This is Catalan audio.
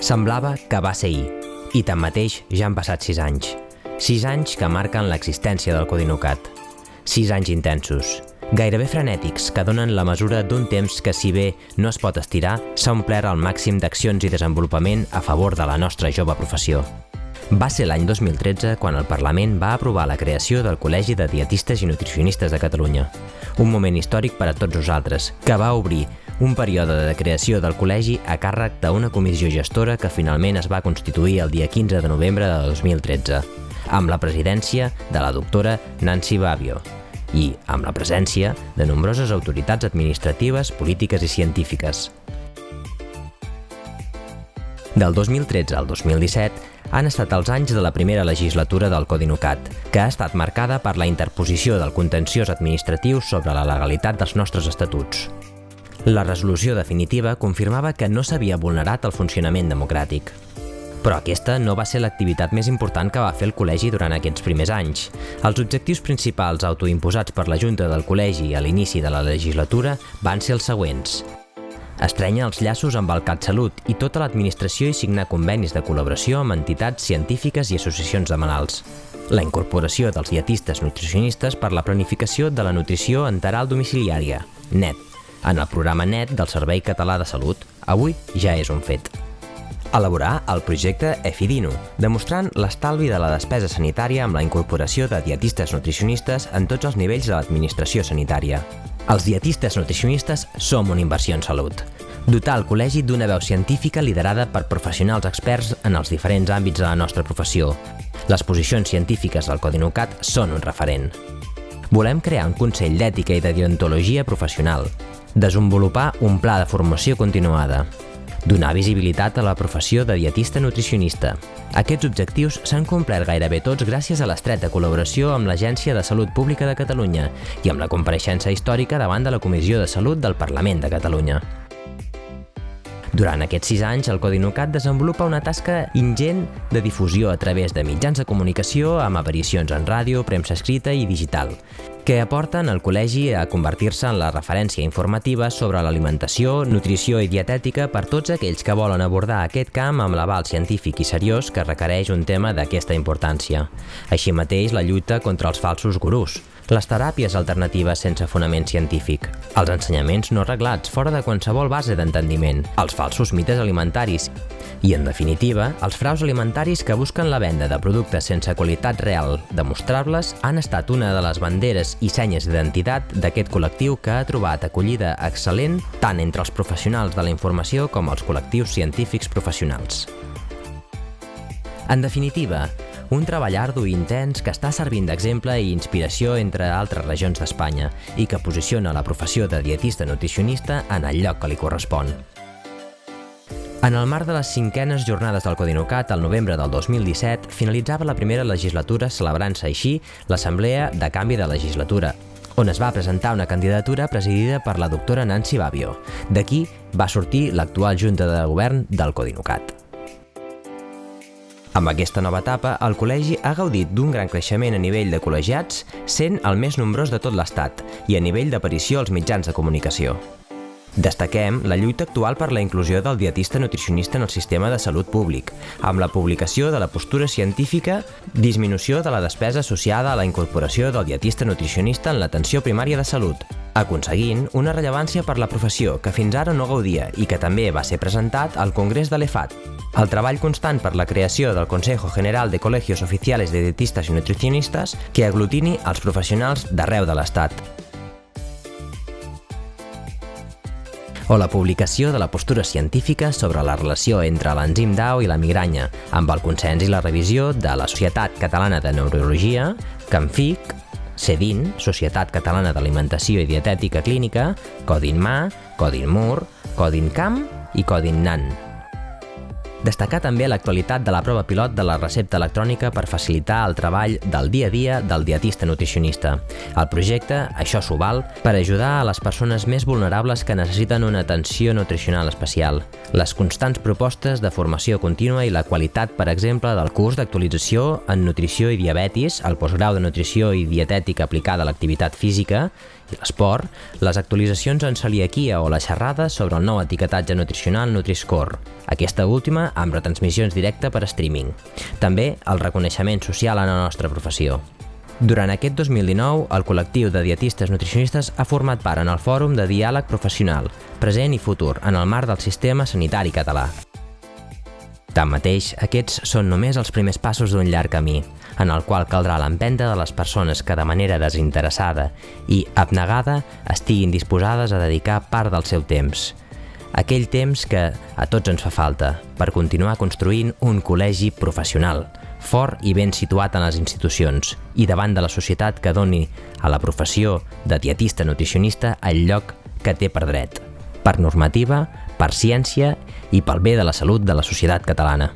Semblava que va ser ahir, i tanmateix ja han passat 6 anys. 6 anys que marquen l'existència del Codinucat. 6 anys intensos, gairebé frenètics, que donen la mesura d'un temps que, si bé no es pot estirar, s'ha omplert al màxim d'accions i desenvolupament a favor de la nostra jove professió. Va ser l'any 2013 quan el Parlament va aprovar la creació del Col·legi de Dietistes i Nutricionistes de Catalunya. Un moment històric per a tots nosaltres, que va obrir un període de creació del col·legi a càrrec d'una comissió gestora que finalment es va constituir el dia 15 de novembre de 2013, amb la presidència de la doctora Nancy Babbio i amb la presència de nombroses autoritats administratives, polítiques i científiques. Del 2013 al 2017 han estat els anys de la primera legislatura del Codinucat, que ha estat marcada per la interposició del contenciós administratiu sobre la legalitat dels nostres estatuts. La resolució definitiva confirmava que no s'havia vulnerat el funcionament democràtic. Però aquesta no va ser l'activitat més important que va fer el col·legi durant aquests primers anys. Els objectius principals autoimposats per la Junta del Col·legi a l'inici de la legislatura van ser els següents: estrènyer els llaços amb el CatSalut i tota l'administració i signar convenis de col·laboració amb entitats científiques i associacions de malalts. La incorporació dels dietistes nutricionistes per la planificació de la nutrició enteral domiciliària, NET, en el programa NET del Servei Català de Salut. Avui ja és un fet. Elaborar el projecte EFIDINU, demostrant l'estalvi de la despesa sanitària amb la incorporació de dietistes nutricionistes en tots els nivells de l'administració sanitària. Els dietistes nutricionistes som una inversió en salut. Dotar el col·legi d'una veu científica liderada per professionals experts en els diferents àmbits de la nostra professió. Les posicions científiques del Codinucat són un referent. Volem crear un Consell d'Ètica i de Deontologia professional. Desenvolupar un pla de formació continuada. Donar visibilitat a la professió de dietista nutricionista. Aquests objectius s'han complert gairebé tots gràcies a l'estreta col·laboració amb l'Agència de Salut Pública de Catalunya i amb la compareixença històrica davant de la Comissió de Salut del Parlament de Catalunya. Durant aquests 6 anys, el Codinucat desenvolupa una tasca ingent de difusió a través de mitjans de comunicació amb aparicions en ràdio, premsa escrita i digital, que aporten el col·legi a convertir-se en la referència informativa sobre l'alimentació, nutrició i dietètica per tots aquells que volen abordar aquest camp amb l'aval científic i seriós que requereix un tema d'aquesta importància. Així mateix, la lluita contra els falsos gurús, les teràpies alternatives sense fonament científic, els ensenyaments no reglats fora de qualsevol base d'entendiment, els falsos mites alimentaris i, en definitiva, els fraus alimentaris que busquen la venda de productes sense qualitat real demostrables han estat una de les banderes i senyes d'identitat d'aquest col·lectiu que ha trobat acollida excel·lent tant entre els professionals de la informació com els col·lectius científics professionals. En definitiva, un treball ardu i intens que està servint d'exemple i inspiració entre altres regions d'Espanya i que posiciona la professió de dietista nutricionista en el lloc que li correspon. En el marc de les 5enes jornades del Codinucat, al novembre del 2017, finalitzava la primera legislatura celebrant-se així l'Assemblea de Canvi de Legislatura, on es va presentar una candidatura presidida per la doctora Nancy Babbio. D'aquí va sortir l'actual Junta de Govern del Codinucat. Amb aquesta nova etapa, el col·legi ha gaudit d'un gran creixement a nivell de col·legiats, sent el més nombrós de tot l'Estat, i a nivell d'aparició als mitjans de comunicació. Destaquem la lluita actual per la inclusió del dietista nutricionista en el sistema de salut públic, amb la publicació de la postura científica, disminució de la despesa associada a la incorporació del dietista nutricionista en l'atenció primària de salut, aconseguint una rellevància per la professió que fins ara no gaudia i que també va ser presentat al Congrés de l'EFAT. El treball constant per la creació del Consejo General de Colegios Oficiales de Dietistas y Nutricionistas que aglutini els professionals d'arreu de l'Estat. O la publicació de la postura científica sobre la relació entre l'enzim DAO i la migranya, amb el consens i la revisió de la Societat Catalana de Neurologia, CANFIC, CEDIN, Societat Catalana d'Alimentació i Dietètica Clínica, CODINMA, CODINMUR, CODINCAM i CODINNAN. Destacar també l'actualitat de la prova pilot de la recepta electrònica per facilitar el treball del dia a dia del dietista nutricionista. El projecte, això s'ho val, per ajudar a les persones més vulnerables que necessiten una atenció nutricional especial. Les constants propostes de formació contínua i la qualitat, per exemple, del curs d'actualització en nutrició i diabetis, el postgrau de nutrició i dietètica aplicada a l'activitat física i l'esport, les actualitzacions en celiaquia o les xerrades sobre el nou etiquetatge nutricional Nutri-Score, aquesta última amb retransmissions directe per streaming. També el reconeixement social en la nostra professió. Durant aquest 2019, el col·lectiu de dietistes nutricionistes ha format part en el Fòrum de Diàleg Professional, Present i Futur, en el marc del sistema sanitari català. Tanmateix, aquests són només els primers passos d'un llarg camí, en el qual caldrà l'empenta de les persones que de manera desinteressada i abnegada estiguin disposades a dedicar part del seu temps. Aquell temps que a tots ens fa falta per continuar construint un col·legi professional, fort i ben situat en les institucions i davant de la societat que doni a la professió de dietista nutricionista el lloc que té per dret, per normativa, per ciència i pel bé de la salut de la societat catalana.